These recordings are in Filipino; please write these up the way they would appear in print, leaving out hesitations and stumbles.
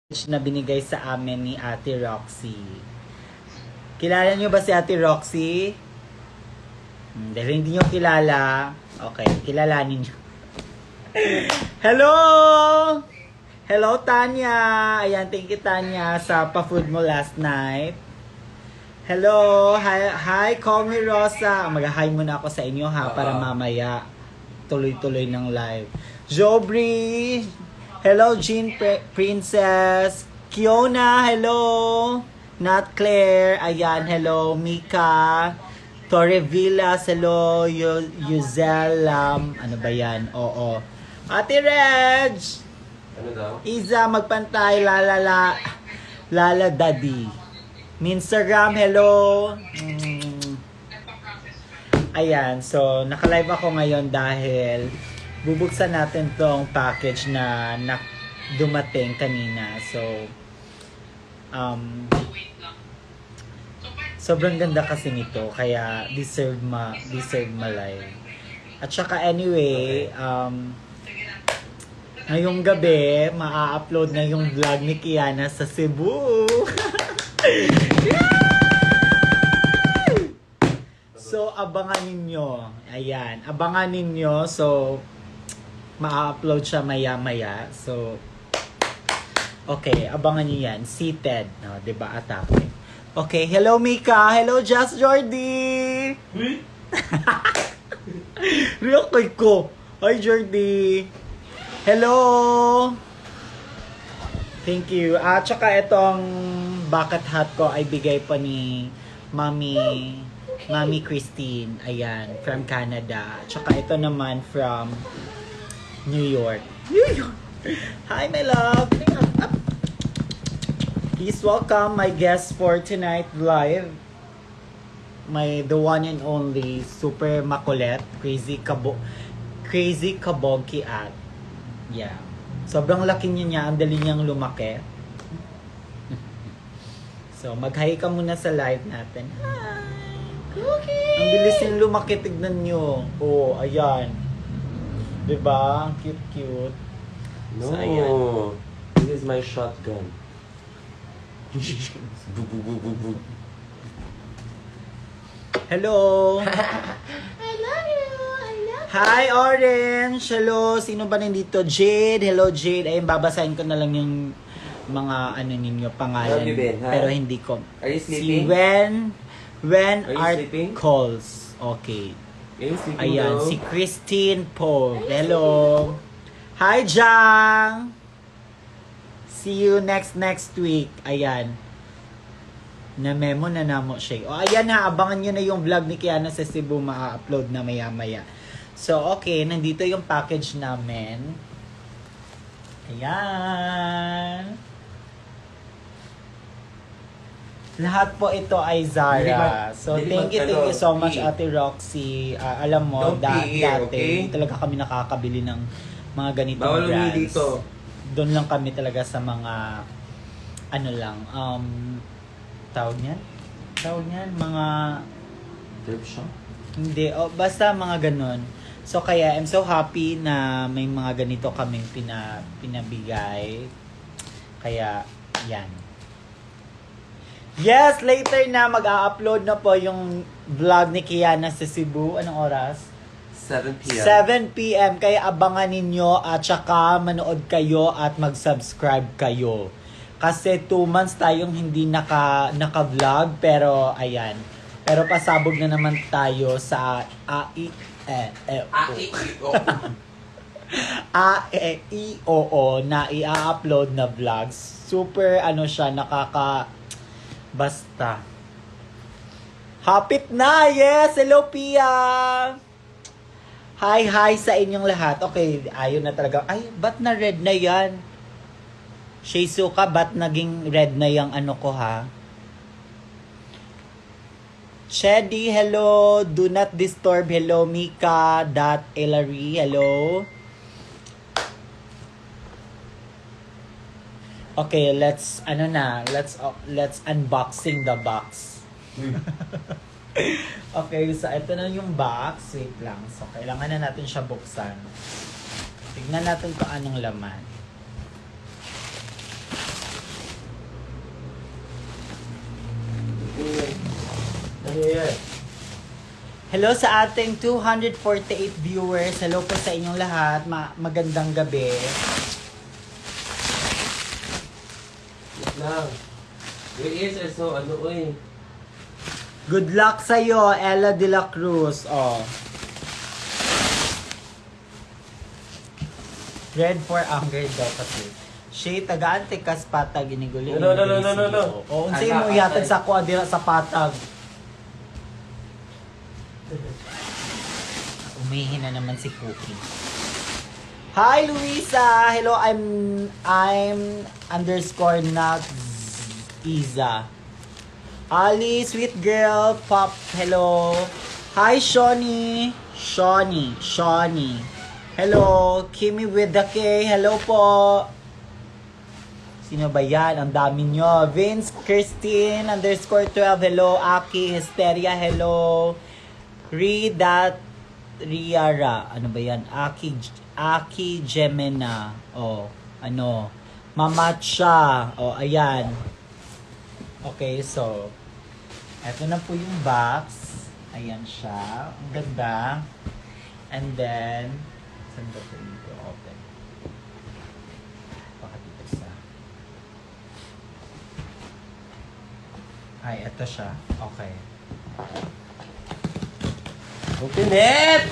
na binigay sa amin ni Ate Roxy. Kilala niyo ba si Ate Roxy? Dahil hindi niyo kilala, okay, kilalanin niyo. Hello! Hello, Tanya! Ayan, thank you, Tanya, sa pa-food mo last night. Hello! Hi, call me Rosa. Mag-hi muna ako sa inyo, ha, para mamaya tuloy-tuloy ng live. Jobri! Hello, Jean Princess. Kiona, hello. Nat Claire, ayan, hello. Mika. Torrevillas, hello. Yuzel, ano ba yan? Oo. Ate Reg. Ano daw? Iza, magpantay. Lala Daddy. Minstagram, hello. Ayan, so naka-live ako ngayon dahil bubuksan natin tong package na dumating kanina. So, sobrang ganda kasi nito, kaya deserve ma-live. At saka anyway, ngayong gabi, maa-upload na yung vlog ni Kiana sa Cebu. So, abangan ninyo. Ayan, abangan ninyo. So, ma-upload siya maya-maya. So, okay, abangan niyo yan. Seated. No, diba? Atake. Okay, hello Mika. Hello Just Jordy. Real koy ko. Hi Jordy. Hello. Thank you. At saka itong bucket hat ko ay bigay pa ni Mami Christine. Ayan, from Canada. At saka ito naman from New York. Hi, my love. Please welcome my guest for tonight live. The one and only super makulit, crazy kabogki at. Yeah. Sobrang laki niya, ang dali niyang lumaki. So, mag-hi ka muna sa live natin. Hi! Cookie! Ang bilis niyang lumaki, tignan niyo. Oh, ayan. Diba? Cute. No. So, ayan. This is my shotgun. Hello! I love you. Hi, Orange! Hello! Sino ba nandito? Jade! Hello, Jade! Ayun, babasahin ko na lang yung mga ninyo, pangalan. Love you, Ben. Hi. Pero hindi ko. Are you Si sleeping? When Are you Art sleeping? Calls. Okay. Are you sleeping Ayan, daw? si Christine Paul. Hello! Hi, Jang! See you next week. Ayan. Na-memo na namo siya. O, ayan ha, abangan nyo na yung vlog ni Kiana sa Cebu, ma-upload na maya-maya. So, okay, nandito yung package namin. Ayan. Lahat po ito ay Zara. So, thank you so much, Ate Roxy. Alam mo, Don't pee here, dati, okay? talaga kami nakakabili ng mga ganitong Bawal brands. umi dito. Doon lang kami talaga sa mga, tawag niyan, mga, Thrift shop? hindi, basta mga ganun. So, kaya, I'm so happy na may mga ganito kaming pinabigay. Kaya, yan. Yes, later na mag-a-upload na po yung vlog ni Kiana sa Cebu. Anong oras? 7 p.m. 7 p.m. Kaya abangan ninyo at saka manood kayo at mag-subscribe kayo. Kasi 2 months tayong hindi naka-vlog, pero ayan. Pero pasabog na naman tayo sa AEIOO na i-upload na vlogs. Super siya, basta. Hapit na! Yes! Hello, Pia! Hi sa inyong lahat. Okay, ayun na talaga. Ay, ba't na red na yan? Shizuka, ba't naging red na yung ko, ha? Shady, hello. Do not disturb, hello. Mika, Ellery, hello. Okay, let's unboxing the box. Okay, so ito na yung box. Wait lang. So, kailangan na natin siya buksan. Tignan natin kung anong laman. yan? Hello sa ating 248 viewers. Hello po sa inyong lahat. Magandang gabi. Wait lang. Your ears are so uy. Good luck sa'yo, Ella de la Cruz. Oh. Red for anger daw kasi. Siya taga-ante kas patag iniguli. No. O, unsay mo yatag sa kuha dira sa patag. Umihin na naman si Cookie. Hi Luisa! Hello, I'm underscore not Iza. Ali, sweet girl, Pop, hello. Hi Shawnee. Shawnee. Hello, Kimi with the K. Hello po. Sino ba yan? Ang dami nyo. Vince, Christine, underscore 12. Hello, Aki, Hysteria. Hello. Riara. Ano ba yan? Aki Gemena. Oh, ano. Mamacha. Oh, ayan. Okay, so. Eto na po yung box. Ayan siya. Ang ganda. And then, saan ba ito yung open? Baka dito sa... Ay, eto siya. Okay. Open it!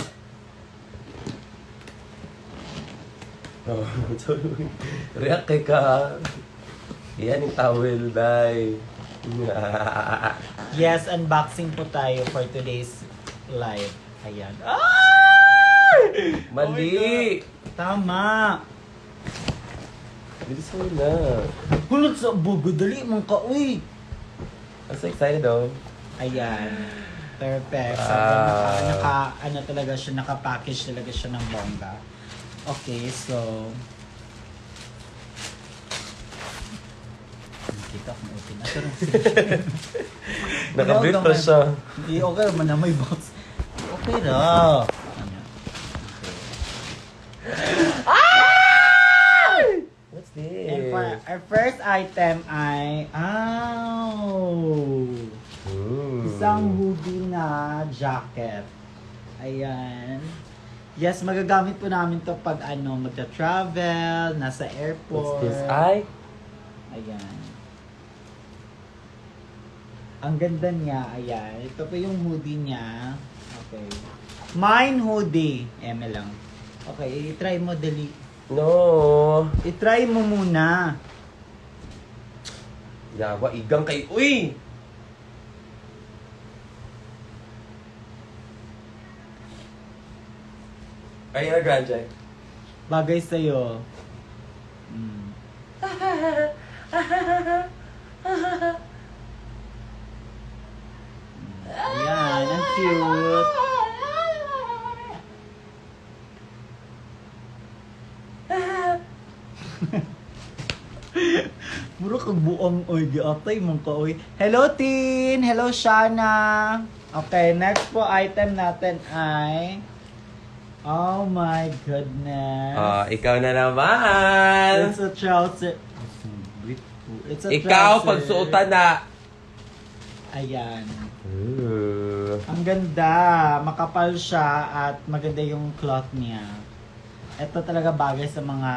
Oh, sorry. React kay ka. Yan yung towel, day. Yes, unboxing po tayo for today's live. Ayan. Ay! Mali! Tama! Bilis mo na. Hulot sa bugo. Dali mong ka, uy! I'm so excited though. Ayan. Perfect. So, ano talaga siya, naka-package talaga siya ng bongga. Okay, so... Kita kung open na. Nakabit pa siya. Hindi, okay naman na may box. Okay na. What's And for this? our first item ay... Isang hoodie na jacket. Ayan. Yes, magagamit po namin to pag magta-travel, nasa airport. What's this? Ay? Ayan. Ang ganda niya, ayan. Ito po yung hoodie niya. Okay. Mine hoodie. Eme lang. Okay, i-try mo dali. No. I-try mo muna. Yawa, igang kay... Uy! Ariana Grande. Bagay sa'yo. Mm. Ayan, ang cute. Muro kag buong oy di atay mong kaoy. Hello Tin, hello Shana. Okay, next po item natin ay oh my goodness. Ikaw na naman. It's a trouser. It's a Ikaw, trouser. pagsuotan na. Ayan. Ang ganda. Makapal siya at maganda yung cloth niya. Ito talaga bagay sa mga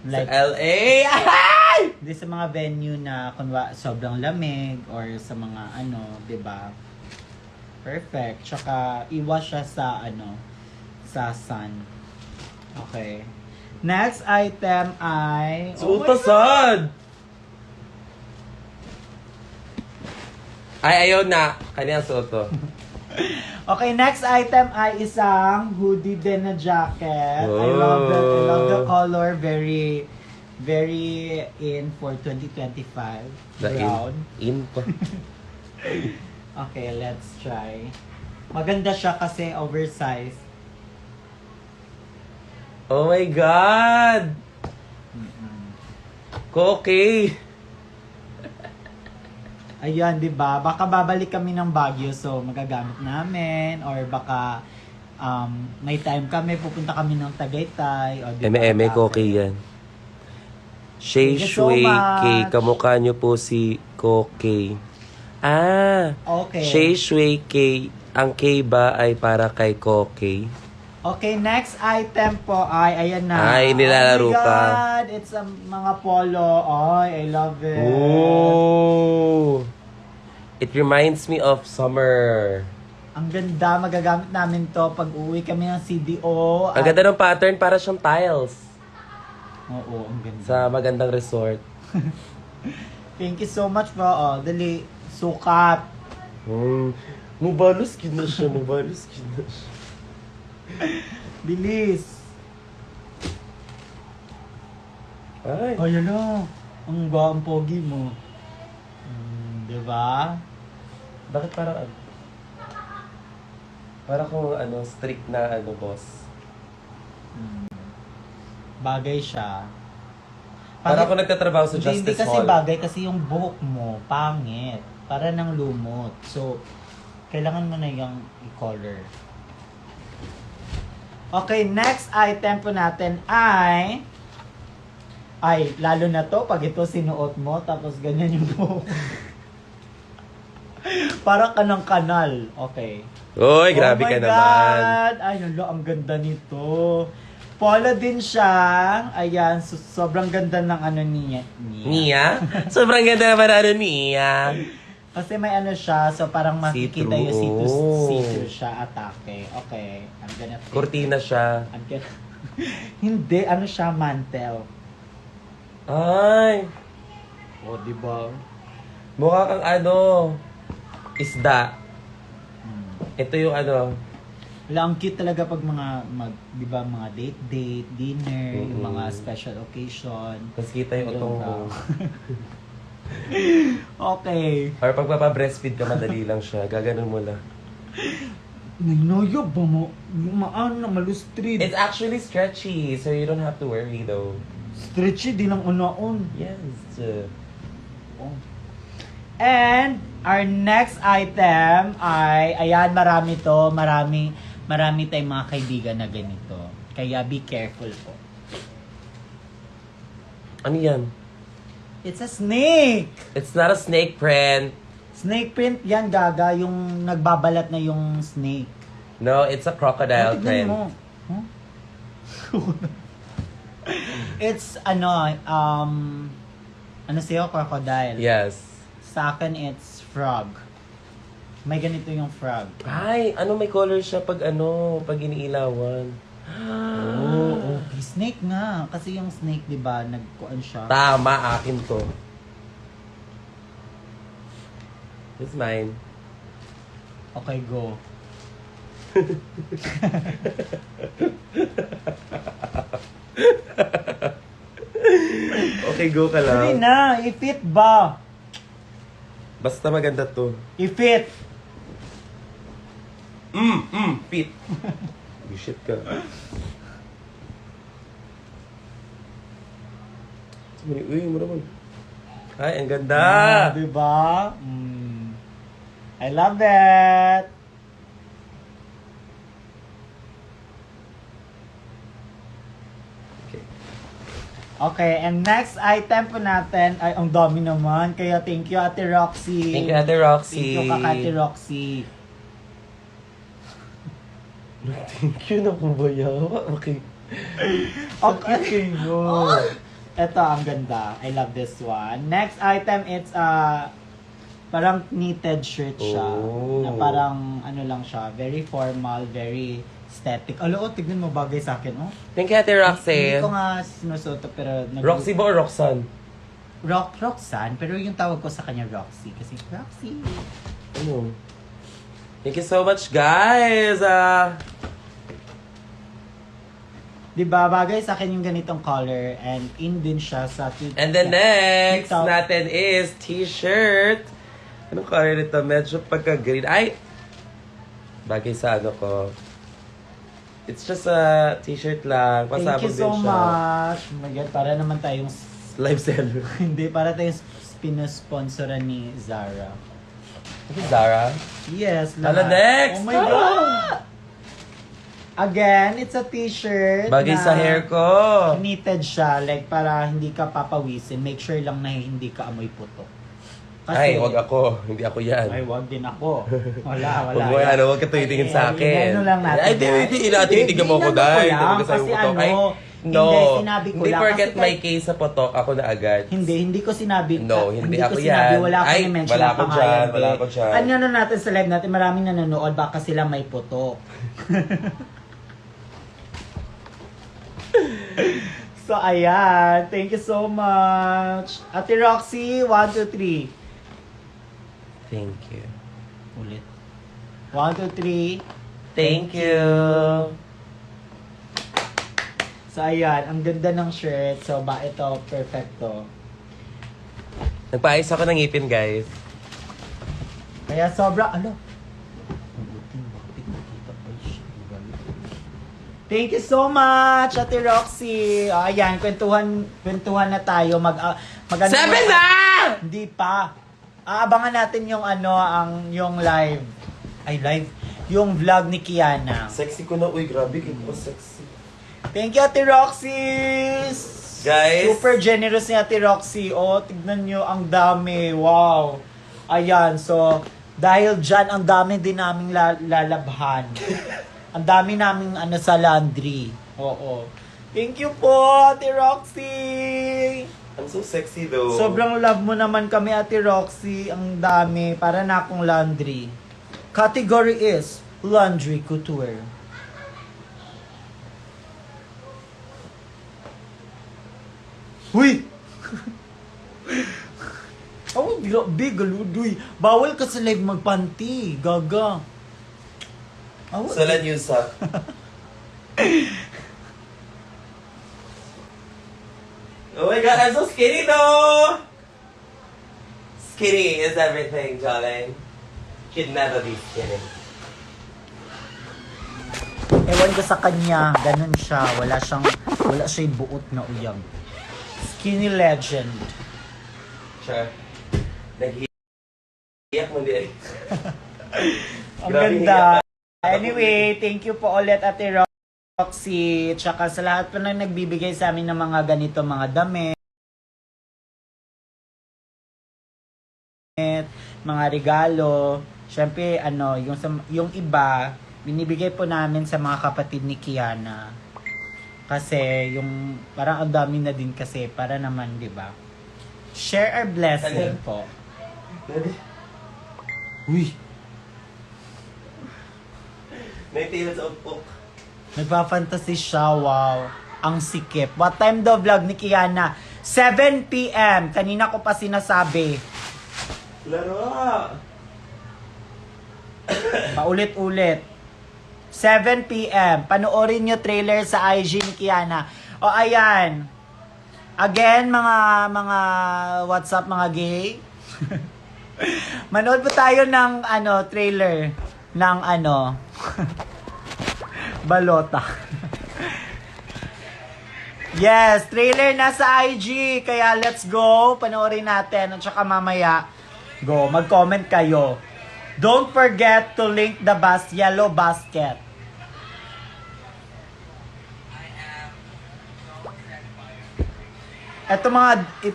Sa LA. hindi sa mga venue na sobrang lamig or sa mga 'di ba? Perfect. Tsaka iwas siya sa sa sun. Okay. Next item ay Suotasan. Ay, ayaw na. Kanya suoto. Okay, next item ay isang hoodie din na jacket. I love the color. Very, very in for 2025. Brown. In pa. Okay, let's try. Maganda siya kasi oversized. Oh my God! Koki! Ayan, 'di ba? Baka babalik kami ng Baguio so magagamit namin or baka may time kami pupunta kami ng Tagaytay o Eme Koki yan. Shay Thank you so Shui much. K. Kamukha niyo po si Koki. Okay. Shay Shui K. Ang K ba ay para kay Koke? Okay, next item po ay, ayan na. Ay, nilalaro oh my ka. God, it's a mga polo. Ay, I love it. Oh! It reminds me of summer. Ang ganda, magagamit namin to pag uwi kami ng CDO. Ang ganda ng pattern, para siyang tiles. Oo, ang ganda. Sa magandang resort. Thank you so much po. Oh, dali, sukat. Mubalos na siya, mubalos na siya. Bilis. Ay. Ay, ala. Ang pogi mo. Diba? Bakit parang ano? Parang kung ano, strict na ano, boss. Bagay siya. Parang ako nagtatrabaho sa Hindi Justice kasi Hall. bagay kasi yung buhok mo, pangit. Para nang lumot. So, kailangan mo na yung i-color. Okay, next item po natin ay lalo na to pag ito sinuot mo tapos ganyan yung buhok. Para ka ng kanal. Okay. Uy, grabe oh ka my naman. God! Ay, lalo, ang ganda nito. Polo din siya. Ayan, sobrang ganda ng ano niya. Nia? Sobrang ganda naman ano niya. Kasi may ano siya, so parang makikita yung See-through. see-through siya, atake. Okay, I'm gonna fit. Cortina siya. I'm gonna... Hindi, ano siya, mantel. Ay, O, di ba? mukha kang ano, isda. Ito yung ano, Wala, ang cute talaga pag mga, di ba, mga date, dinner, yung mga special occasion. tapos kita yung utong mo. Okay. Or pag mapa-breastfeed ka, madali lang siya. Gaganon mo lang. Ninoyo ba mo? Maan na malustrid. It's actually stretchy, so you don't have to worry though. Stretchy din ang unaon. Yes. Oh. And our next item ay, ayan, marami to. Marami tayong mga kaibigan na ganito. Kaya be careful po. Ano yan? It's a snake! It's not a snake print. Snake print yan, Gaga. Yung nagbabalat na yung snake. No, it's a crocodile Tignan print. mo. Huh? It's, ano sa'yo, crocodile. Yes. Sa akin, it's frog. May ganito yung frog. Ay, ano may color siya pag pag iniilawan? Oh, okay. Snake nga. Kasi yung snake, di ba, nagkuan siya. Tama, akin to. It's mine. Okay, go. Okay, go ka Hindi lang. na, i-fit ba? Basta maganda to. I-fit. Fit. Shit ka. Uy, mo naman. Ay, ang ganda. Di ba? I love it. Okay. Okay, and next item po natin ay ang dami naman. Kaya thank you, Ate Roxy. Thank you, Ate Roxy. Thank you, Ate Roxy. Thank you na kumbaya. Okay. Okay, go. Ito, ang ganda. I love this one. Next item, it's parang knitted shirt siya. Oh. Na parang, ano lang siya, very formal, very aesthetic. Alo, tignan mo, bagay sa akin, oh. Thank you, Ate Roxy. Hindi ko nga sinusuot, pero... Roxy ba o Roxanne? Roxanne, pero yung tawag ko sa kanya, Roxy. Kasi, Roxy. Ano? Thank you so much, guys. Diba, bagay sa akin yung ganitong color and in din siya sa... And the next TikTok. natin is t-shirt. Anong color nito? Medyo pagka-green. Ay! Bagay sa ano ko. It's just a t-shirt lang. Thank Pasabog you din so siya. much. Oh my God, para naman tayong... Live seller. Hindi, para tayong pinasponsoran ni Zara. Ito Zara? Yes, Hala, lahat. next! Oh my God! Again, it's a t-shirt Bagay na sa hair ko. knitted siya, like para hindi ka papawisin. Make sure lang na hindi ka amoy putok. Ay, wag ako. Hindi ako yan. Ay, wag din ako. Wala. Huwag mo yan. Huwag ka tumitingin sa akin. Ano lang natin. Ay, hindi. Tinitigan mo ako dahil. Kasi ano, no. hindi, sinabi ko Hindi lang. forget Kasi my case sa potok. Ako na agad. hindi ko sinabi. No, hindi ako ko sinabi, yan. wala akong Ay, i-mention wala na ako pangalan, dyan, be. wala ako dyan. Ano na natin sa live natin, maraming nanonood, baka sila may putok. So, ayan. Thank you so much. Ate Roxy, 1, 2, 3. Thank you. Ulit. 1, 2, 3. Thank you. So, ayan. Ang ganda ng shirt. So, ito, perfecto. Nagpaayos ako ng ngipin, guys. Kaya sobra, ano? Bakit nakita pa siya? Thank you so much, Ate Roxy. Ayan, kwentuhan na tayo. Mag-ano 7 na! Hindi pa. Aabangan natin yung yung live. Ay, live. Yung vlog ni Kiana. Sexy ko na. Uy, grabe. Kaya ko sexy. Thank you, Ate Roxy! Guys. Super generous ni Ate Roxy. Oh, tignan nyo, ang dami. Wow. Ayan, so, dahil dyan, ang dami din naming lalabhan. Ang dami naming sa laundry. Oo. Thank you po, Ate Roxy! I'm so sexy though. Sobrang love mo naman kami, Ate Roxy. Ang dami. Para na akong laundry. Category is laundry couture. Uy! Oh, grabe, galudoy. Bawal ka sa live magpanty. Gaga. Oh, Salan Yusa. Oh my god, I'm so skinny though! Skinny is everything, darling. Should never be skinny. Ewan ko sa kanya, ganun siya. Wala siyang buot na uyag. Skinny legend. Sure. Nag-iyak mo din. Ang Grabe, ganda. hiyak. Anyway, thank you po ulit, Ate Roxy. Tsaka sa lahat po na nagbibigay sa amin ng mga ganito, mga damit, mga regalo. Siyempre, yung iba, binibigay po namin sa mga kapatid ni Kiana. Kasi, parang ang dami na din kasi, para naman, di ba? Share our blessing po. Uy! May tila sa upok. Nagpa-fantasy siya, wow. Ang sikip. What time daw vlog ni Kiana? 7 p.m. Kanina ko pa sinasabi. Laro! Paulit-ulit. 7 p.m. Panoorin nyo trailer sa IG ni Kiana. O ayan. Again, mga WhatsApp, mga gay. Manood po tayo ng trailer ng balota. Yes, trailer na sa IG. Kaya let's go. Panoorin natin. At saka mamaya, go. Mag-comment kayo. Don't forget to link the yellow basket. Ito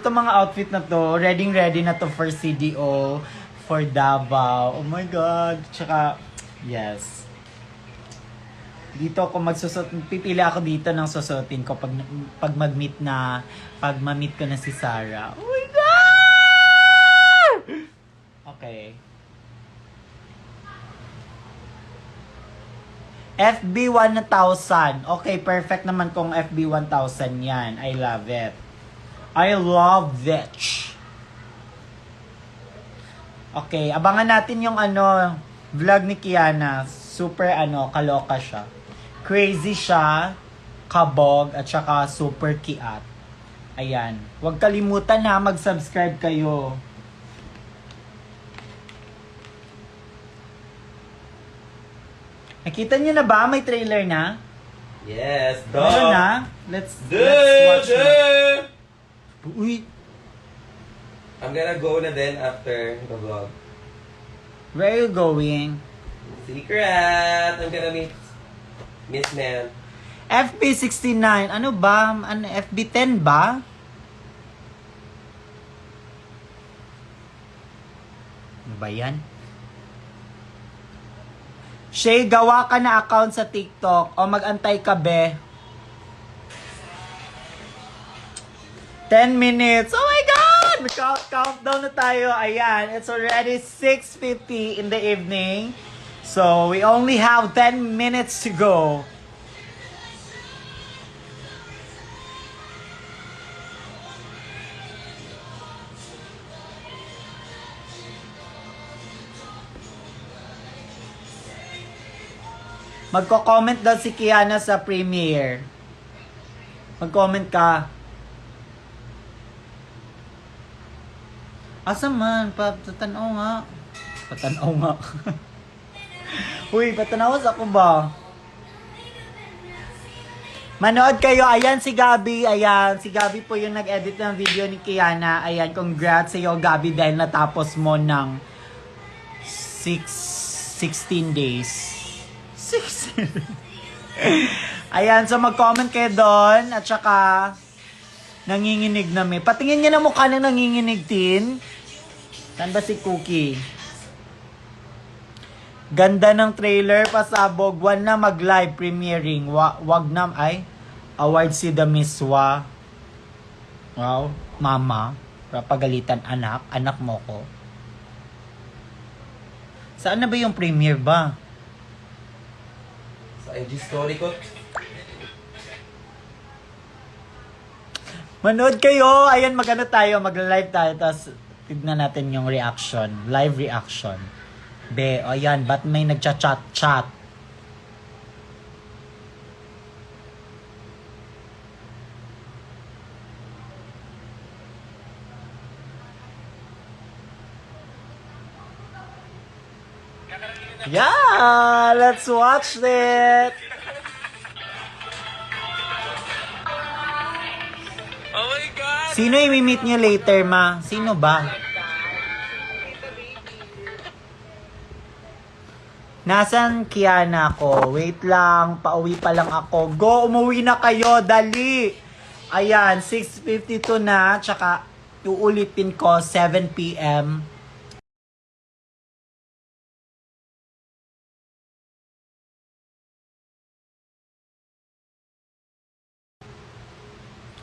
mga outfit na to, ready na to for CDO, for Davao. Oh my God. Tsaka, yes. Dito ako pipili ako dito ng susutin ko pag mag-meet ko na si Sarah. Oh my God! Okay. FB 1,000. Okay, perfect naman kung FB 1,000 yan. I love it. I love that. Okay, abangan natin yung vlog ni Kiana. Super kaloka siya. Crazy siya, kabog, at saka super kiat. Ayan. Huwag kalimutan ha, mag-subscribe kayo. Nakita niyo na ba? May trailer na? Yes, Meron na? Let's watch na. Uy, I'm gonna go na then after the vlog. where are you going? Secret! I'm gonna meet Miss Man. FB 69. Ano ba? FB 10 ba? Ano ba yan? Shay, gawa ka na account sa TikTok o mag-antay ka, be. 10 minutes. Oh my God! Countdown na tayo. Ayan, it's already 6:50 in the evening. So, we only have 10 minutes to go. Magko-comment daw si Kiana sa premiere. Mag-comment ka. Asa man? Patanaw nga. Patanaw nga. Uy, patanawas ako ba? Manood kayo. Ayan si Gabi. Ayan. Si Gabi po yung nag-edit ng video ni Kiana. Ayan. Congrats sa iyo, Gabi, dahil natapos mo ng 16 days. 16. Ayan. So, mag-comment kayo doon. At saka, nanginginig na may. Patingin niya na mukha ng nanginginig, Tin. Saan ba si Cookie? Ganda ng trailer, pasabog. One na mag-live premiering. Wag na, ay. Award si The Miswa. Wow. Mama. Pagalitan anak. Anak mo ko. Saan na ba yung premiere ba? Sa IG story ko. Manood kayo. Ayan, magano tayo. Mag-live tayo. Tapos, tignan natin yung reaction. Live reaction. Be, ayan. Ba't may nagchat-chat-chat? Yeah! Let's watch it! Oh my God! Sino i-meet niyo later, ma? Sino ba? Nasaan Kiana ko? Wait lang, pauwi pa lang ako. Go, umuwi na kayo, dali! Ayan, 6:52 na, tsaka uulitin ko, 7 p.m.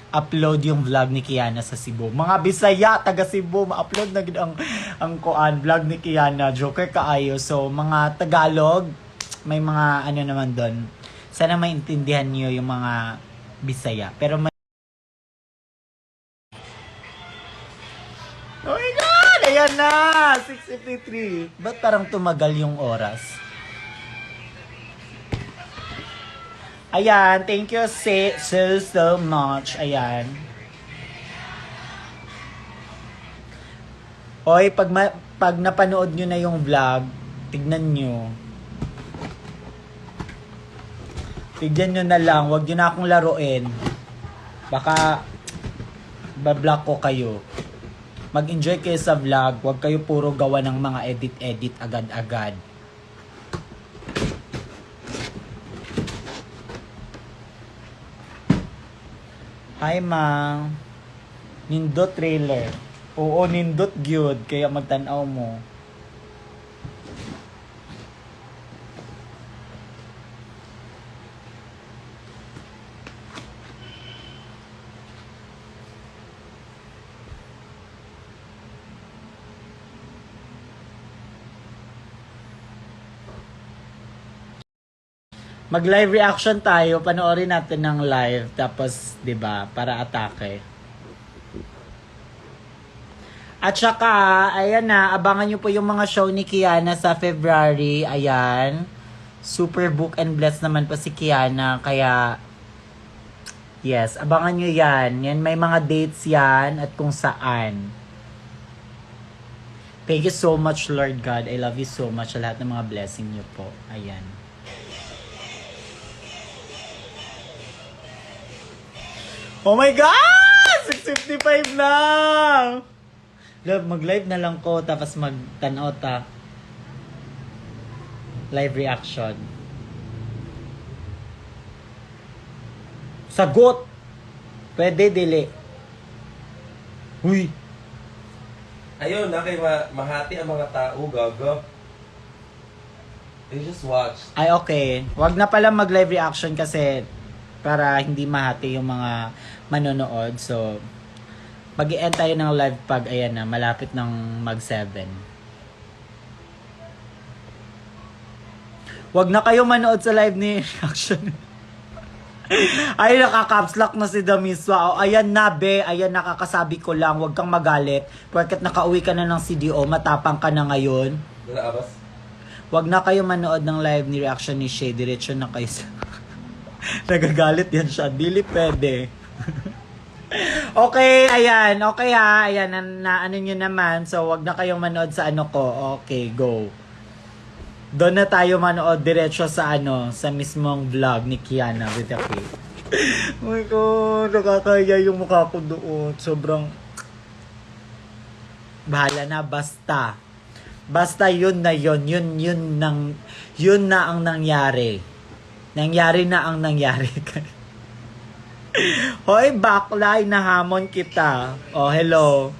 Upload yung vlog ni Kiana sa Cebu. Mga Bisaya, taga Cebu, ma-upload na gid ang kuan vlog ni Kiana. Joker kaayo. So, mga Tagalog, may mga ano naman doon. Sana maintindihan niyo yung mga Bisaya. Pero may... Oh my God! Ayan na! 6:53. Ba't parang tumagal yung oras? Ayan, thank you so much. Ayan. Hoy, pag napanood nyo na yung vlog, tignan nyo. Tignan nyo na lang, wag nyo na akong laruin. Baka bablock ko kayo. Mag-enjoy kayo sa vlog, wag kayo puro gawa ng mga edit-edit agad-agad. Hi, Mang. Nindot trailer. Oo, nindot gyud. Kaya magtanaw mo. Mag-live reaction tayo, panoorin natin ng live, tapos, 'di ba, para atake. At saka, ayan na, abangan nyo po yung mga show ni Kiana sa February, ayan. Super book and bless naman po si Kiana, kaya, yes, abangan nyo yan. Yan, may mga dates yan, at kung saan. Thank you so much, Lord God. I love you so much sa lahat ng mga blessing nyo po. Ayan. Oh my God! 6:55 na! Love, mag-live na lang ko, tapos mag-tanaw ta. Live reaction. Sagot! Pwede, dili. Uy! Ayun, na kay mahati ang mga tao, gago. They just watch. Ay, okay. Wag na pala mag-live reaction kasi para hindi mahati yung mga manonood. So, mag-i-end tayo ng live pag, ayan na, malapit ng mag-7. Wag na kayo manood sa live ni reaction. Ay, nakaka-caps lock na si Damiswa. O, ayan na, be. Ayan, nakakasabi ko lang. Huwag kang magalit. Porket nakauwi ka na ng CDO, matapang ka na ngayon. Dala, abas? Huwag na kayo manood ng live ni reaction ni Shay. Diretso na kayo sa... Nagagalit yan siya. Dili pwede. Okay, ayan. Okay ha. Ayan, na ano nyo naman. So, wag na kayong manood sa ano ko. Okay, go. Doon na tayo manood diretso sa ano, sa mismong vlog ni Kiana with the cake. Oh my God, nakakaya yung mukha ko doon. Sobrang... Bahala na, basta. Basta yun na yun. Yun na ang nangyari. Nangyari na ang nangyari. Hoy, bakla, inahamon kita. Oh, hello.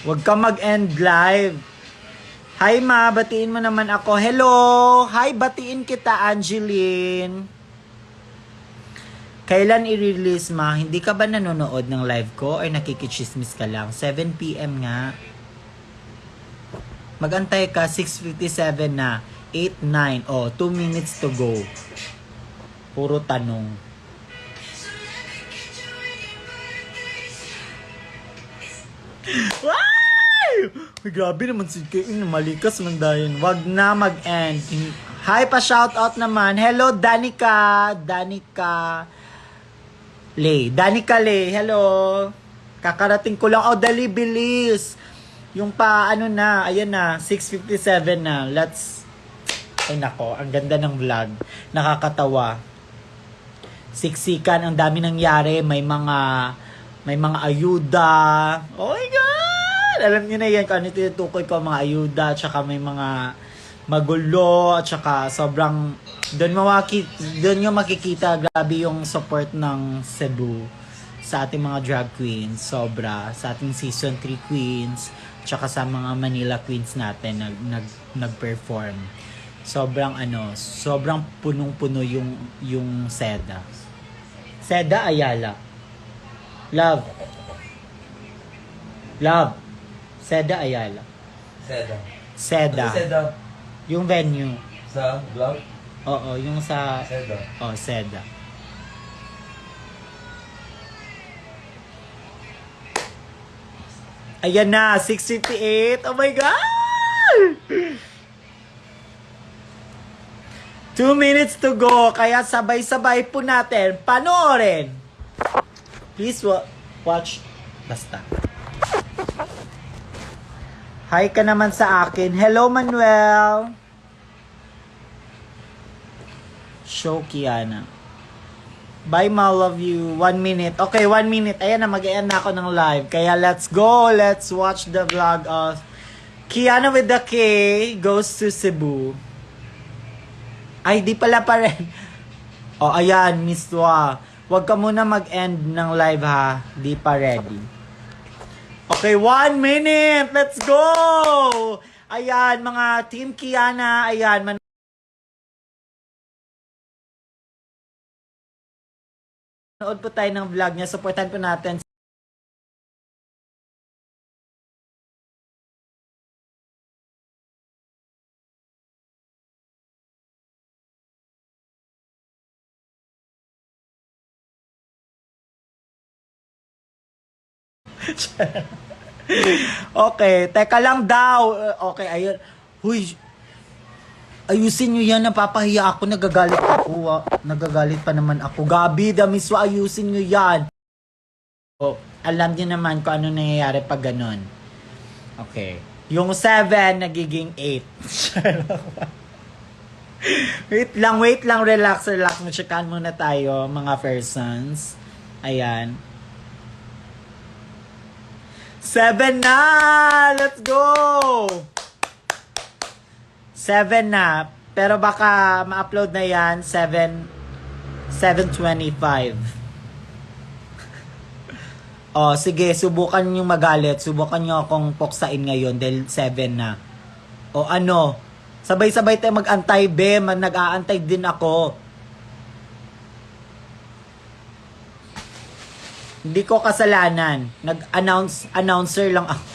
Huwag ka mag-end live. Hi, ma. Batiin mo naman ako. Hello. Hi, batiin kita, Angeline. Kailan i-release, ma? Hindi ka ba nanonood ng live ko or nakikichismis ka lang? 7 p.m. nga. Magantay ka. 6:57 na. 8, 9. Oh, 2 minutes to go. Puro tanong. Ay! Uy, grabe naman si Kain. Malikas man dahil. Wag na mag-end. Hi, pa-shoutout naman. Hello, Danica. Danica Lay. Hello. Kakarating ko lang. Oh, dali, bilis. Yung pa, ano na. Ayan na. 6:57 na. Let's... Ay, nako. Ang ganda ng vlog. Nakakatawa. Siksikan. Ang dami nangyari. May mga ayuda. Oh my God! Alam niyo na yan kung ano tinutukoy ko, mga ayuda, tsaka may mga magulo, at tsaka sobrang, doon nyo makikita, grabe yung support ng Cebu sa ating mga drag queens, sobra, sa ating season 3 queens, tsaka sa mga Manila queens natin nag-perform. Sobrang punong-puno yung Seda. Seda Ayala. Love. Seda Ayala. Seda. Seda. Yung venue. Sa vlog? Oo, yung sa... Seda. Oh, Seda. Ayan na, 6:58. Oh my God! 2 minutes to go. Kaya sabay-sabay po natin panoorin. Please watch. Basta. Hi ka naman sa akin. Hello, Manuel. Show Kiana. Bye, ma. Love you. 1 minute. Okay, 1 minute. Ayan na, mag-end na ako ng live. Kaya let's go. Let's watch the vlog of Kiana with the K goes to Cebu. Ay, di pala pa rin. Oh, ayan, Miss Tua. Huwag ka muna mag-end ng live, ha. Di pa ready. Okay, 1 minute. Let's go! Ayan, mga Team Kiana. Ayan, manood po tayo ng vlog niya. Supportan po natin. Okay, teka lang daw. Okay, ayun. Huy, ayusin nyo yan, napapahiya ako, nagagalit ako. Nagagalit pa naman ako. Gabi, Damiswa, ayusin nyo yan. Oh, alam niyo naman kung ano nangyayari pag ganun. Okay. Yung 7, nagiging 8. wait lang, relax. Checkan muna tayo, mga persons. Ayan. 7 na! Let's go! 7 na. Pero baka ma-upload na yan 7:25. Oh, sige, subukan nyo magalit. Subukan nyo akong puksain ngayon dahil 7 na. O ano, sabay-sabay tayo mag-antay, be. Nag-aantay din ako. Hindi ko kasalanan. Announcer lang ako.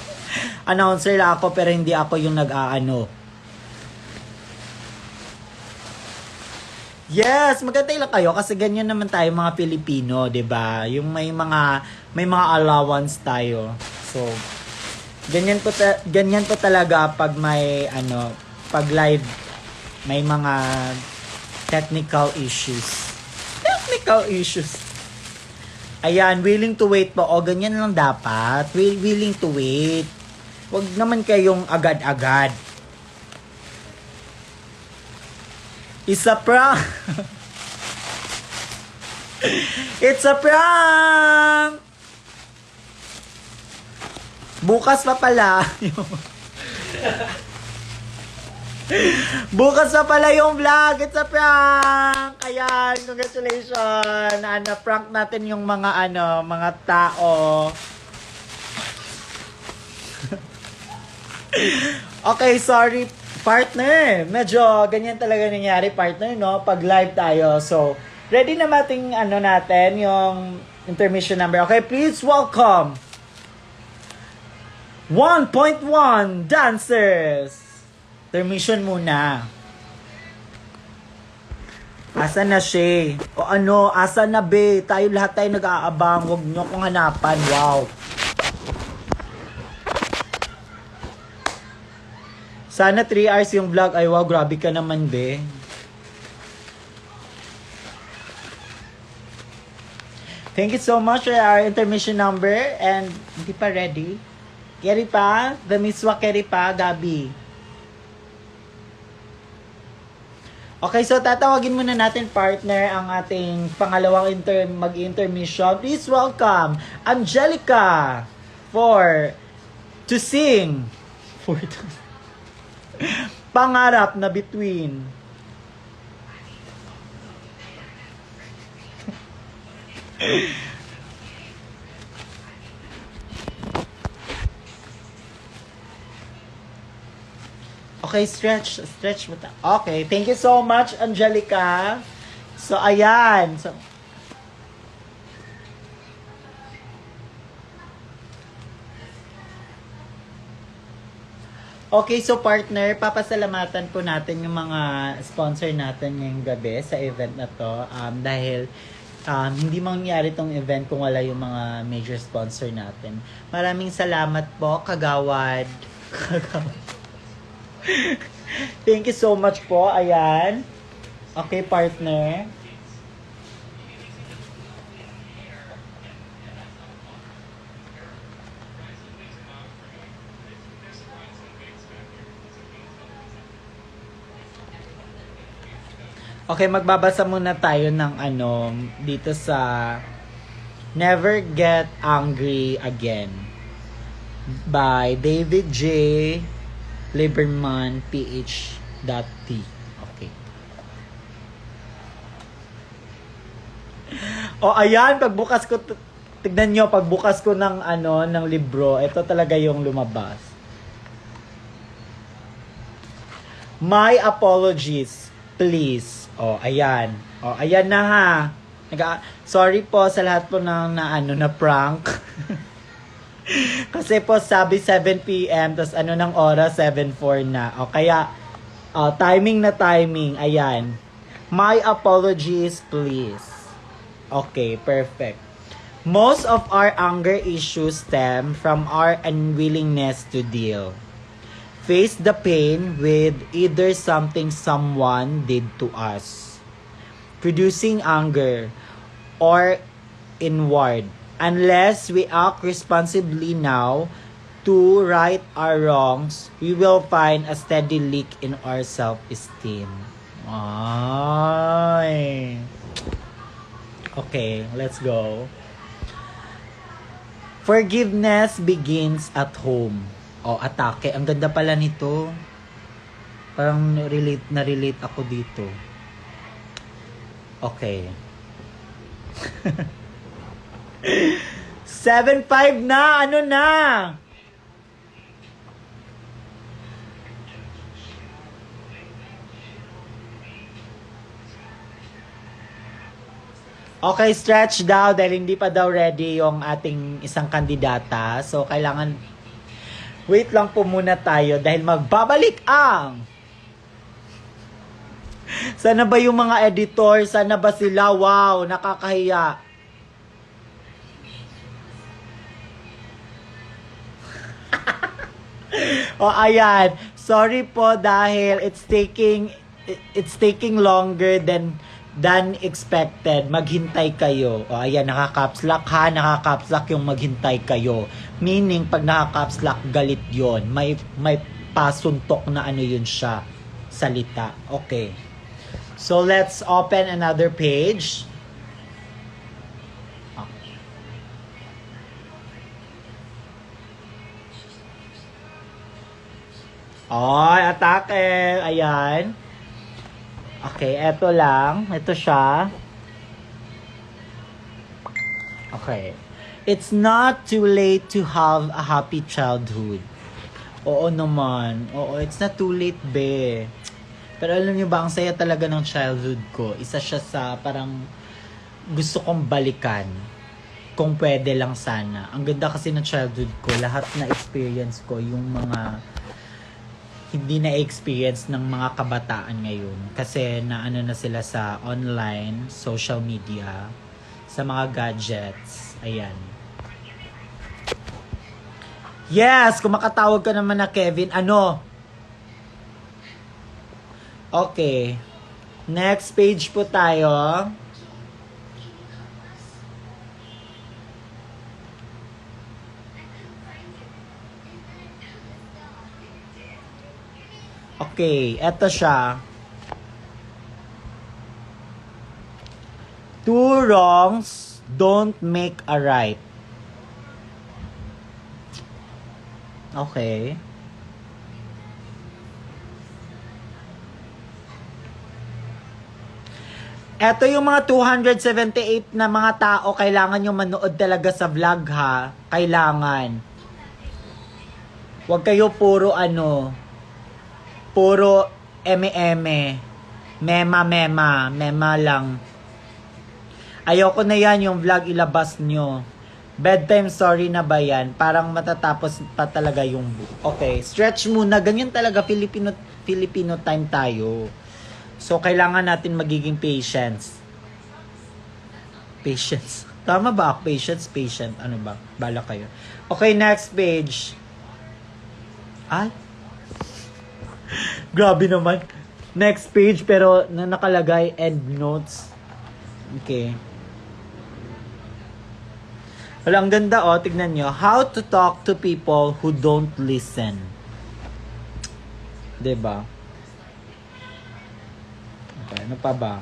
Announcer lang ako pero hindi ako yung nag-aano. Yes, magantay lang kayo kasi ganyan naman tayo mga Pilipino, 'di ba? Yung may mga allowance tayo. So, ganyan po talaga pag may pag live may mga technical issues. Technical issues. Ayan, willing to wait po. O, ganyan lang dapat. Willing to wait. Huwag naman kayong agad-agad. Isa prank. It's a prank. Bukas pa pala. Bukas pa pala yung vlog. It's a prank. Ayan, congratulations. Na-prank natin yung mga mga tao. Okay, sorry partner. Medyo ganyan talaga nangyari partner, no? Pag live tayo. So, ready na mating natin yung intermission number. Okay, please welcome 1.1 dancers. Intermission muna. Asa na siya? O asa na be? Tayo lahat tayo nag-aabang. Huwag nyo akong hanapan. Wow. Sana 3 hours yung vlog. Ay, wow, grabe ka naman, be. Thank you so much for our intermission number. And, hindi pa ready? Keri pa? The Miswa Keri pa, Gabi. Okay, so tatawagin muna natin, partner, ang ating pangalawang mag-intermission. Please welcome Angelica to sing. Pangarap na Between. Okay, stretch mo ta. Okay, thank you so much, Angelica. So, ayan. So, okay, so partner, papasalamatan po natin yung mga sponsor natin ngayong gabi sa event na to. Dahil hindi mangyari tong event kung wala yung mga major sponsor natin. Maraming salamat po, Kagawad. Thank you so much po. Ayan. Okay, partner. Okay, magbabasa muna tayo ng dito sa Never Get Angry Again by David J. Lieberman PH.T. Okay. O ayan, pagbukas ko tignan nyo, pagbukas ko ng ng libro, ito talaga yung lumabas. My apologies, please. O ayan. O ayan na ha. Sorry po sa lahat po ng na prank. Kasi po sabi 7 PM tas ng oras 7:04 na. O kaya timing na timing. Ayan. My apologies, please. Okay, perfect. Most of our anger issues stem from our unwillingness to deal. Face the pain with either something someone did to us, producing anger, or inward. Unless we act responsibly now to right our wrongs, we will find a steady leak in our self-esteem. Ay. Okay, let's go. Forgiveness begins at home. O, atake. Ang ganda pala nito. Parang na-relate ako dito. Okay. 7-5 na, ano na? Okay, stretch daw dahil hindi pa daw ready yung ating isang kandidata. So, kailangan wait lang po muna tayo dahil magbabalik ang sana ba yung mga editor? Sana ba sila? Wow, nakakahiya. O ayan, sorry po dahil it's taking longer than expected. Maghintay kayo. O ayan, nakaka-caps lock ha, nakaka-caps lock yung maghintay kayo. Meaning pag nakaka-caps lock galit 'yon. May pasuntok na ano yun siya, salita. Okay. So let's open another page. Ay, atake. Ayan. Okay, eto lang. Ito siya. Okay. It's not too late to have a happy childhood. Oo naman. Oo, it's not too late, be. Pero alam niyo ba, ang saya talaga ng childhood ko. Isa siya sa parang gusto kong balikan. Kung pwede lang sana. Ang ganda kasi ng childhood ko. Lahat na experience ko, yung mga hindi na-experience ng mga kabataan ngayon. Kasi naano na sila sa online, social media, sa mga gadgets. Ayan. Yes! Kung makatawag ka naman na Kevin, ano? Okay. Next page po tayo. Okay, eto siya. Two wrongs don't make a right. Okay. Eto yung mga 278 na mga tao, kailangan yung manood talaga sa vlog ha. Kailangan. Huwag kayo puro puro eme-eme. Mema lang. Ayoko na yan yung vlog ilabas nyo. Bedtime story na ba yan? Parang matatapos pa talaga yung okay, stretch muna. Ganyan talaga, Filipino time tayo. So, kailangan natin magiging patience. Patience. Tama ba ako? Patience, patient. Ano ba? Bala kayo. Okay, next page. Ay. Grabe naman. Next page, pero na nakalagay end notes. Okay. Wala, ang ganda oh. Tignan nyo. How to talk to people who don't listen. Diba? Okay, ano pa ba?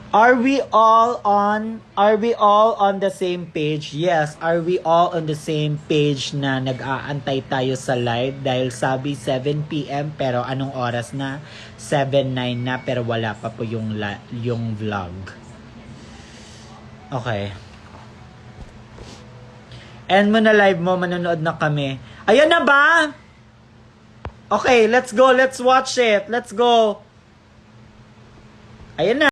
Are we all on the same page? Yes, are we all on the same page na nag-aantay tayo sa live dahil sabi 7 PM pero anong oras na? 7:09 na pero wala pa po yung vlog. Okay. End mo na live mo, manonood na kami. Ayan na ba? Okay, let's go. Let's watch it. Let's go. Ayan na.